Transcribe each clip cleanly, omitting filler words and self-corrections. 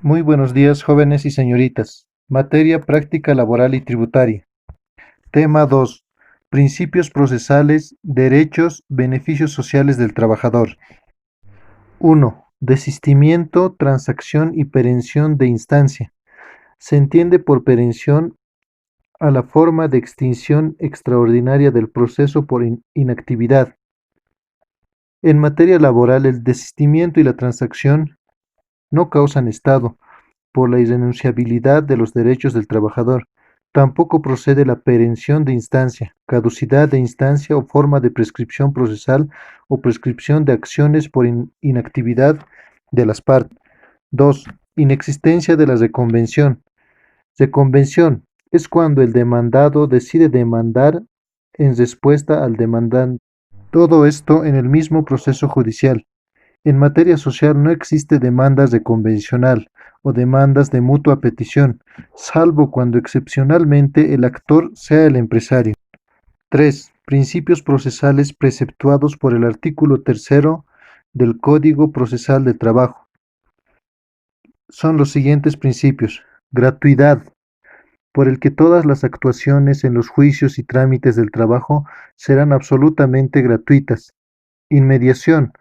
Muy buenos días, jóvenes y señoritas. Materia práctica laboral y tributaria. Tema 2. Principios procesales, derechos, beneficios sociales del trabajador. 1. Desistimiento, transacción y perención de instancia. Se entiende por perención a la forma de extinción extraordinaria del proceso por inactividad. En materia laboral, el desistimiento y la transacción no causan estado por la irrenunciabilidad de los derechos del trabajador. Tampoco procede la perención de instancia, caducidad de instancia o forma de prescripción procesal o prescripción de acciones por inactividad de las partes. 2. Inexistencia de la reconvención. Reconvención es cuando el demandado decide demandar en respuesta al demandante. Todo esto en el mismo proceso judicial. En materia social no existe demanda reconvencional o demandas de mutua petición, salvo cuando excepcionalmente el actor sea el empresario. 3. Principios procesales preceptuados por el artículo 3 del Código Procesal de Trabajo. Son los siguientes principios. Gratuidad, por el que todas las actuaciones en los juicios y trámites del trabajo serán absolutamente gratuitas. Inmediación,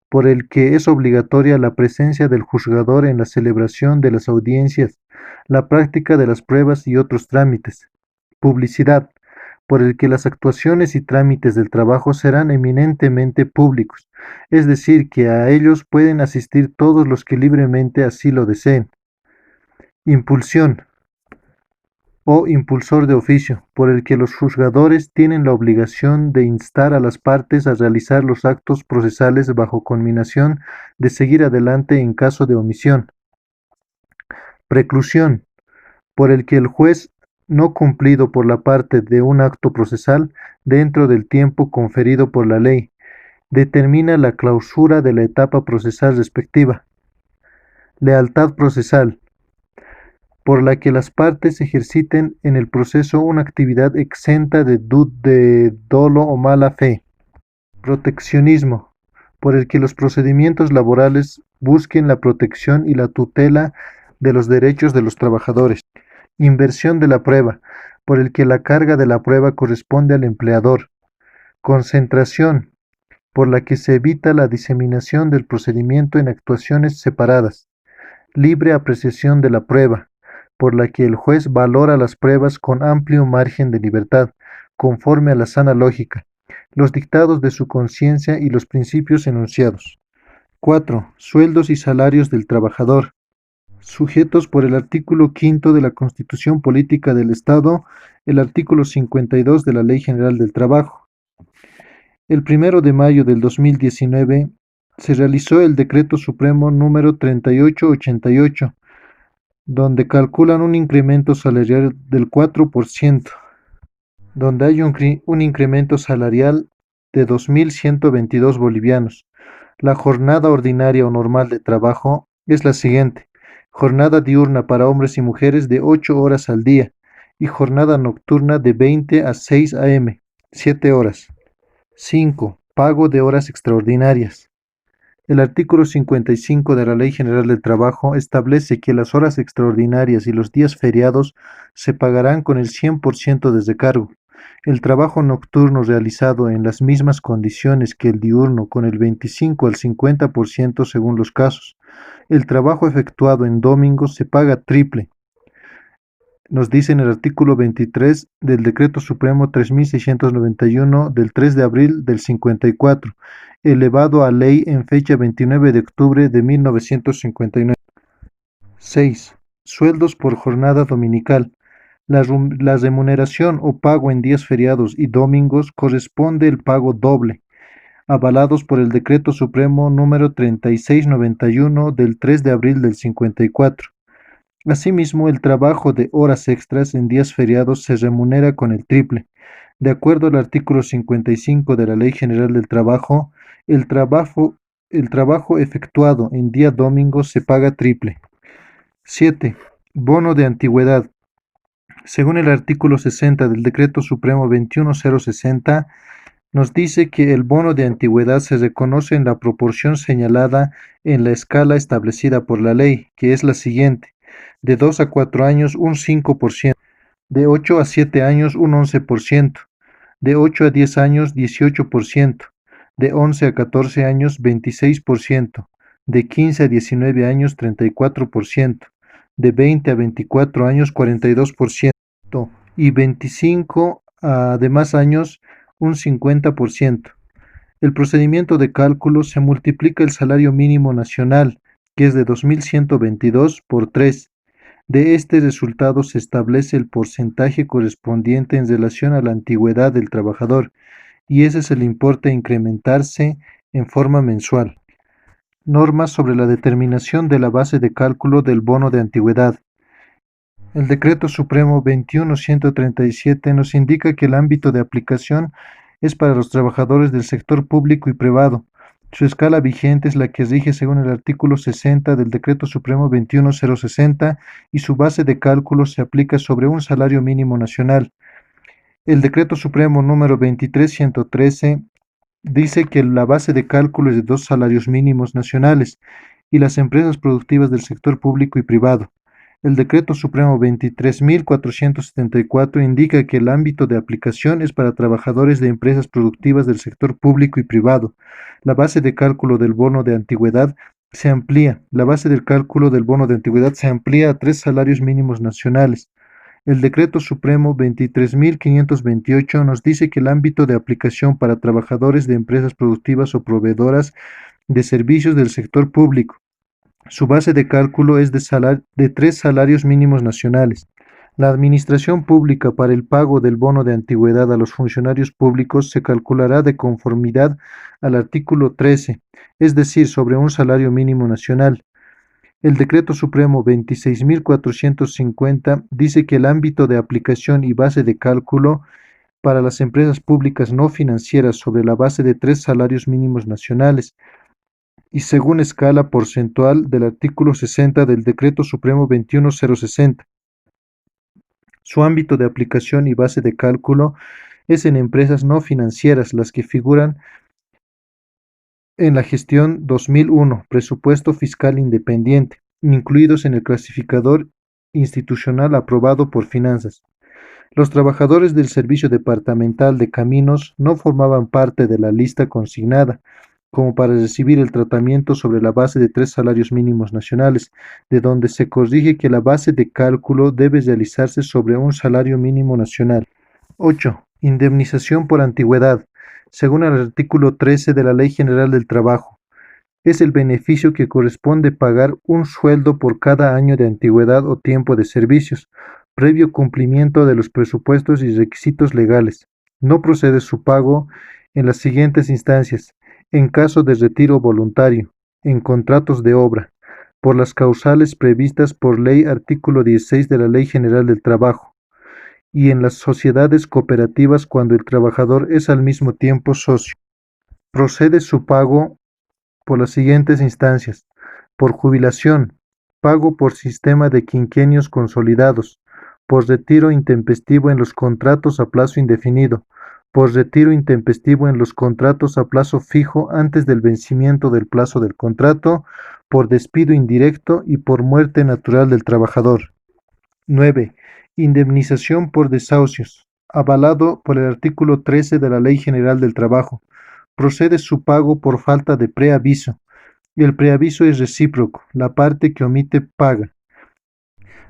por el que es obligatoria la presencia del juzgador en la celebración de las audiencias, la práctica de las pruebas y otros trámites. Publicidad, por el que las actuaciones y trámites del trabajo serán eminentemente públicos, es decir, que a ellos pueden asistir todos los que libremente así lo deseen. Impulsión, o impulsor de oficio, por el que los juzgadores tienen la obligación de instar a las partes a realizar los actos procesales bajo conminación de seguir adelante en caso de omisión. Preclusión, por el que el juez, no cumplido por la parte de un acto procesal dentro del tiempo conferido por la ley, determina la clausura de la etapa procesal respectiva. Lealtad procesal, por la que las partes ejerciten en el proceso una actividad exenta de dolo o mala fe. Proteccionismo, por el que los procedimientos laborales busquen la protección y la tutela de los derechos de los trabajadores. Inversión de la prueba, por el que la carga de la prueba corresponde al empleador. Concentración, por la que se evita la diseminación del procedimiento en actuaciones separadas. Libre apreciación de la prueba, por la que el juez valora las pruebas con amplio margen de libertad, conforme a la sana lógica, los dictados de su conciencia y los principios enunciados. 4. Sueldos y salarios del trabajador, sujetos por el artículo 5 de la Constitución Política del Estado, el artículo 52 de la Ley General del Trabajo. El 1 de mayo del 2019 se realizó el Decreto Supremo número 3888, donde calculan un incremento salarial del 4%, donde hay un incremento salarial de 2.122 bolivianos. La jornada ordinaria o normal de trabajo es la siguiente: jornada diurna para hombres y mujeres de 8 horas al día y jornada nocturna de 20 a 6 am, 7 horas. 5. Pago de horas extraordinarias. El artículo 55 de la Ley General del Trabajo establece que las horas extraordinarias y los días feriados se pagarán con el 100% de recargo. El trabajo nocturno realizado en las mismas condiciones que el diurno con el 25 al 50% según los casos. El trabajo efectuado en domingos se paga triple. Nos dice en el artículo 23 del Decreto Supremo 3691 del 3 de abril del 54, elevado a ley en fecha 29 de octubre de 1959. 6. Sueldos por jornada dominical. La remuneración o pago en días feriados y domingos corresponde el pago doble, avalados por el Decreto Supremo número 3691 del 3 de abril del 54. Asimismo, el trabajo de horas extras en días feriados se remunera con el triple. De acuerdo al artículo 55 de la Ley General del Trabajo, el trabajo efectuado en día domingo se paga triple. 7. Bono de antigüedad. Según el artículo 60 del Decreto Supremo 21060, nos dice que el bono de antigüedad se reconoce en la proporción señalada en la escala establecida por la ley, que es la siguiente: de 2 a 4 años un 5%, de 8 a 7 años un 11%, de 8 a 10 años 18%, de 11 a 14 años 26%, de 15 a 19 años 34%, de 20 a 24 años 42% y 25 a demás años un 50%. El procedimiento de cálculo se multiplica el salario mínimo nacional, que es de 2.122, por 3. De este resultado se establece el porcentaje correspondiente en relación a la antigüedad del trabajador, y ese es el importe a incrementarse en forma mensual. Normas sobre la determinación de la base de cálculo del bono de antigüedad. El Decreto Supremo 21.137 nos indica que el ámbito de aplicación es para los trabajadores del sector público y privado. Su escala vigente es la que rige según el artículo 60 del Decreto Supremo 21.060 y su base de cálculo se aplica sobre un salario mínimo nacional. El Decreto Supremo número 23.113 dice que la base de cálculo es de 2 salarios mínimos nacionales y las empresas productivas del sector público y privado. El Decreto Supremo 23.474 indica que el ámbito de aplicación es para trabajadores de empresas productivas del sector público y privado. La base de cálculo del bono de antigüedad se amplía. La base del cálculo del bono de antigüedad se amplía a 3 salarios mínimos nacionales. El Decreto Supremo 23.528 nos dice que el ámbito de aplicación para trabajadores de empresas productivas o proveedoras de servicios del sector público. Su base de cálculo es de 3 salarios mínimos nacionales. La administración pública para el pago del bono de antigüedad a los funcionarios públicos se calculará de conformidad al artículo 13, es decir, sobre un salario mínimo nacional. El Decreto Supremo 26.450 dice que el ámbito de aplicación y base de cálculo para las empresas públicas no financieras sobre la base de 3 salarios mínimos nacionales y según escala porcentual del artículo 60 del Decreto Supremo 21.060. Su ámbito de aplicación y base de cálculo es en empresas no financieras, las que figuran en la gestión 2001, presupuesto fiscal independiente, incluidos en el clasificador institucional aprobado por Finanzas. Los trabajadores del Servicio Departamental de Caminos no formaban parte de la lista consignada, como para recibir el tratamiento sobre la base de 3 salarios mínimos nacionales, de donde se corrige que la base de cálculo debe realizarse sobre un salario mínimo nacional. 8. Indemnización por antigüedad. Según el artículo 13 de la Ley General del Trabajo, es el beneficio que corresponde pagar un sueldo por cada año de antigüedad o tiempo de servicios, previo cumplimiento de los presupuestos y requisitos legales. No procede su pago en las siguientes instancias: en caso de retiro voluntario, en contratos de obra, por las causales previstas por ley artículo 16 de la Ley General del Trabajo, y en las sociedades cooperativas cuando el trabajador es al mismo tiempo socio. Procede su pago por las siguientes instancias: por jubilación, pago por sistema de quinquenios consolidados, por retiro intempestivo en los contratos a plazo indefinido, por retiro intempestivo en los contratos a plazo fijo antes del vencimiento del plazo del contrato, por despido indirecto y por muerte natural del trabajador. 9. Indemnización por desahucios, avalado por el artículo 13 de la Ley General del Trabajo. Procede su pago por falta de preaviso. El preaviso es recíproco, la parte que omite paga.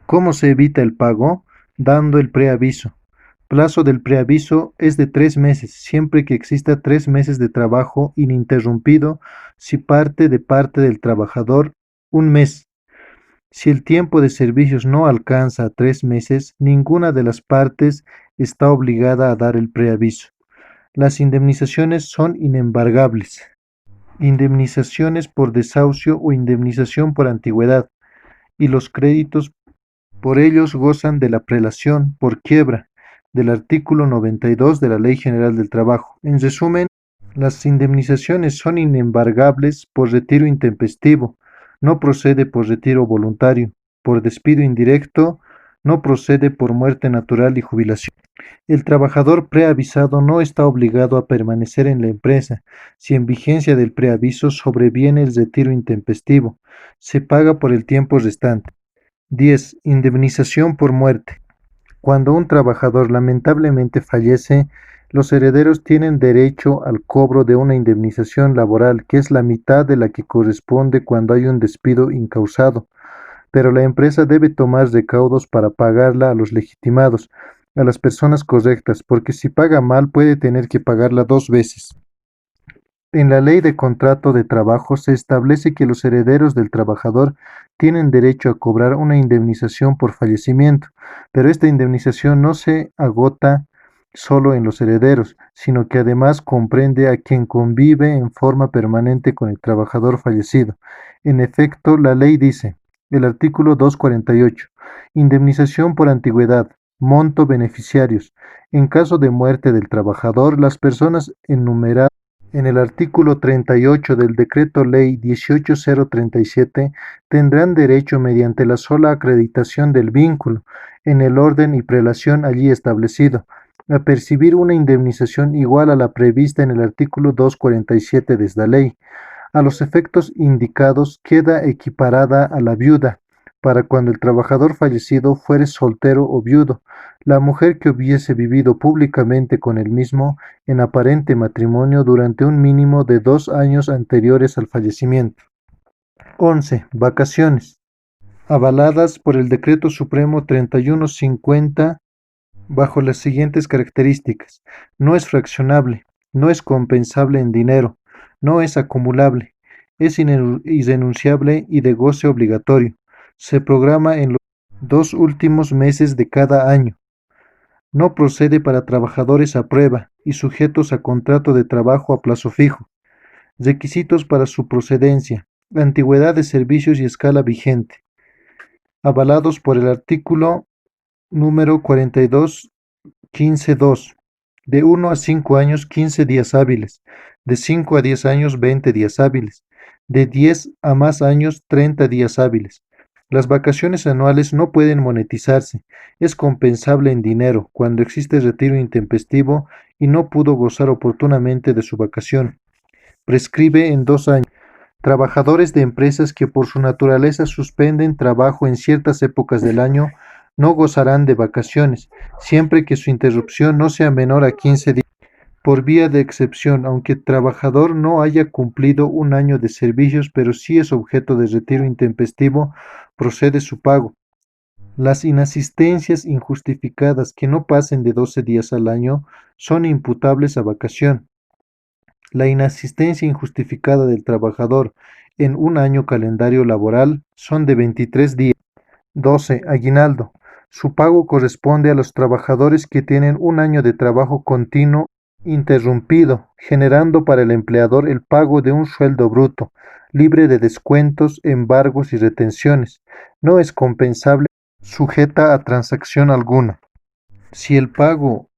¿Cómo se evita el pago? Dando el preaviso. Plazo del preaviso es de 3 meses, siempre que exista 3 meses de trabajo ininterrumpido, si parte del trabajador, 1 mes. Si el tiempo de servicios no alcanza a 3 meses, ninguna de las partes está obligada a dar el preaviso. Las indemnizaciones son inembargables. Indemnizaciones por desahucio o indemnización por antigüedad, y los créditos por ellos gozan de la prelación por quiebra del artículo 92 de la Ley General del Trabajo. En resumen, las indemnizaciones son inembargables por retiro intempestivo, no procede por retiro voluntario, por despido indirecto, no procede por muerte natural y jubilación. El trabajador preavisado no está obligado a permanecer en la empresa si en vigencia del preaviso sobreviene el retiro intempestivo. Se paga por el tiempo restante. 10. Indemnización por muerte. Cuando un trabajador lamentablemente fallece, los herederos tienen derecho al cobro de una indemnización laboral, que es la mitad de la que corresponde cuando hay un despido incausado, pero la empresa debe tomar recaudos para pagarla a los legitimados, a las personas correctas, porque si paga mal puede tener que pagarla dos veces. En la Ley de Contrato de Trabajo se establece que los herederos del trabajador tienen derecho a cobrar una indemnización por fallecimiento, pero esta indemnización no se agota solo en los herederos, sino que además comprende a quien convive en forma permanente con el trabajador fallecido. En efecto, la ley dice, el artículo 248, indemnización por antigüedad, monto beneficiarios. En caso de muerte del trabajador, las personas enumeradas en el artículo 38 del Decreto Ley 18037 tendrán derecho mediante la sola acreditación del vínculo, en el orden y prelación allí establecido, a percibir una indemnización igual a la prevista en el artículo 247 de esta ley. A los efectos indicados queda equiparada a la viuda, para cuando el trabajador fallecido fuere soltero o viudo, la mujer que hubiese vivido públicamente con el mismo en aparente matrimonio durante un mínimo de 2 años anteriores al fallecimiento. 11. Vacaciones. Avaladas por el Decreto Supremo 3150 bajo las siguientes características. No es fraccionable, no es compensable en dinero, no es acumulable, es irrenunciable y de goce obligatorio. Se programa en los 2 últimos meses de cada año. No procede para trabajadores a prueba y sujetos a contrato de trabajo a plazo fijo. Requisitos para su procedencia, antigüedad de servicios y escala vigente. Avalados por el artículo número 42.15.2. De 1 a 5 años, 15 días hábiles. De 5 a 10 años, 20 días hábiles. De 10 a más años, 30 días hábiles. Las vacaciones anuales no pueden monetizarse. Es compensable en dinero cuando existe retiro intempestivo y no pudo gozar oportunamente de su vacación. Prescribe en 2 años. Trabajadores de empresas que por su naturaleza suspenden trabajo en ciertas épocas del año no gozarán de vacaciones, siempre que su interrupción no sea menor a 15 días. Por vía de excepción, aunque el trabajador no haya cumplido un año de servicios, pero sí es objeto de retiro intempestivo, procede su pago. Las inasistencias injustificadas que no pasen de 12 días al año son imputables a vacación. La inasistencia injustificada del trabajador en un año calendario laboral son de 23 días. 12. Aguinaldo. Su pago corresponde a los trabajadores que tienen un año de trabajo continuo interrumpido, generando para el empleador el pago de un sueldo bruto, libre de descuentos, embargos y retenciones. No es compensable, sujeta a transacción alguna. Si el pago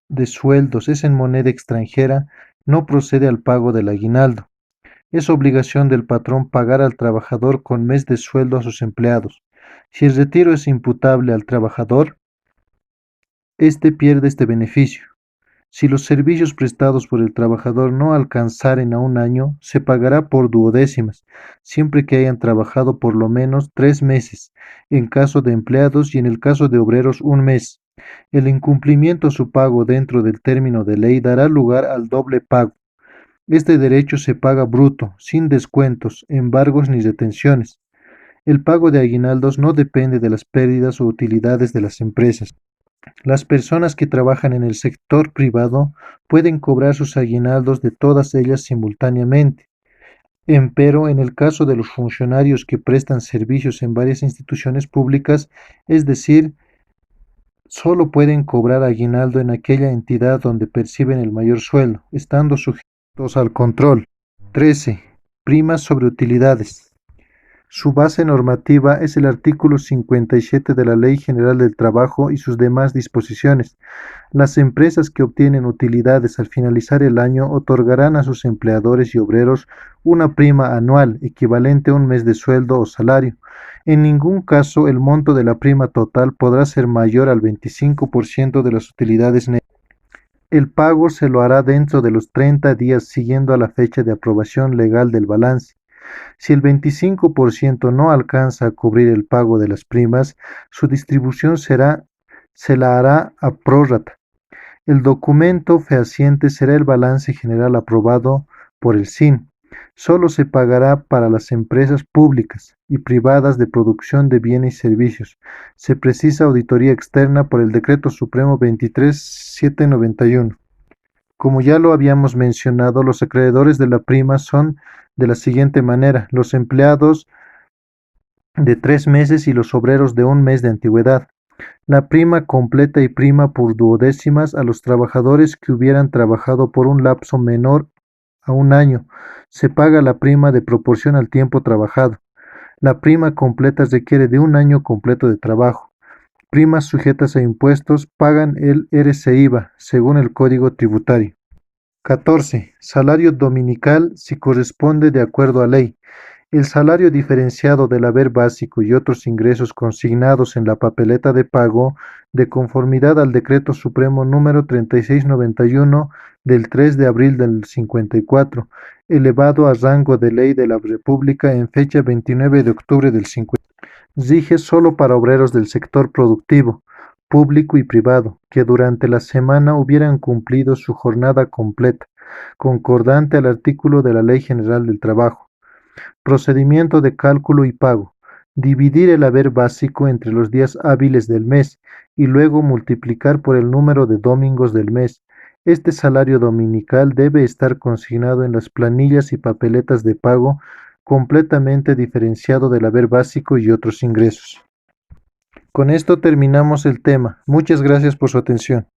de sueldos es en moneda extranjera, no procede al pago del aguinaldo. Es obligación del patrón pagar al trabajador con mes de sueldo a sus empleados. Si el retiro es imputable al trabajador, éste pierde este beneficio. Si los servicios prestados por el trabajador no alcanzaren a un año, se pagará por duodécimas, siempre que hayan trabajado por lo menos 3 meses, en caso de empleados y en el caso de obreros un mes. El incumplimiento a su pago dentro del término de ley dará lugar al doble pago. Este derecho se paga bruto, sin descuentos, embargos ni retenciones. El pago de aguinaldos no depende de las pérdidas o utilidades de las empresas. Las personas que trabajan en el sector privado pueden cobrar sus aguinaldos de todas ellas simultáneamente. Empero, en el caso de los funcionarios que prestan servicios en varias instituciones públicas, es decir, solo pueden cobrar aguinaldo en aquella entidad donde perciben el mayor sueldo, estando sujetos al control. 13. Primas sobre utilidades. Su base normativa es el artículo 57 de la Ley General del Trabajo y sus demás disposiciones. Las empresas que obtienen utilidades al finalizar el año otorgarán a sus empleadores y obreros una prima anual equivalente a un mes de sueldo o salario. En ningún caso el monto de la prima total podrá ser mayor al 25% de las utilidades netas. El pago se lo hará dentro de los 30 días siguiendo a la fecha de aprobación legal del balance. Si el 25% no alcanza a cubrir el pago de las primas, su distribución se la hará a prórrata. El documento fehaciente será el balance general aprobado por el SIN. Solo se pagará para las empresas públicas y privadas de producción de bienes y servicios. Se precisa auditoría externa por el Decreto Supremo 23791. Como ya lo habíamos mencionado, los acreedores de la prima son de la siguiente manera: los empleados de 3 meses y los obreros de 1 mes de antigüedad. La prima completa y prima por duodécimas a los trabajadores que hubieran trabajado por un lapso menor a 1 año. Se paga la prima de proporción al tiempo trabajado. La prima completa requiere de 1 año completo de trabajo. Primas sujetas a impuestos pagan el RCIVA según el Código Tributario. 14. Salario dominical si corresponde de acuerdo a ley. El salario diferenciado del haber básico y otros ingresos consignados en la papeleta de pago, de conformidad al Decreto Supremo número 3691 del 3 de abril del 54, elevado a rango de ley de la República en fecha 29 de octubre del 50, rige solo para obreros del sector productivo, público y privado, que durante la semana hubieran cumplido su jornada completa, concordante al artículo de la Ley General del Trabajo. Procedimiento de cálculo y pago: dividir el haber básico entre los días hábiles del mes y luego multiplicar por el número de domingos del mes. Este salario dominical debe estar consignado en las planillas y papeletas de pago, completamente diferenciado del haber básico y otros ingresos. Con esto terminamos el tema. Muchas gracias por su atención.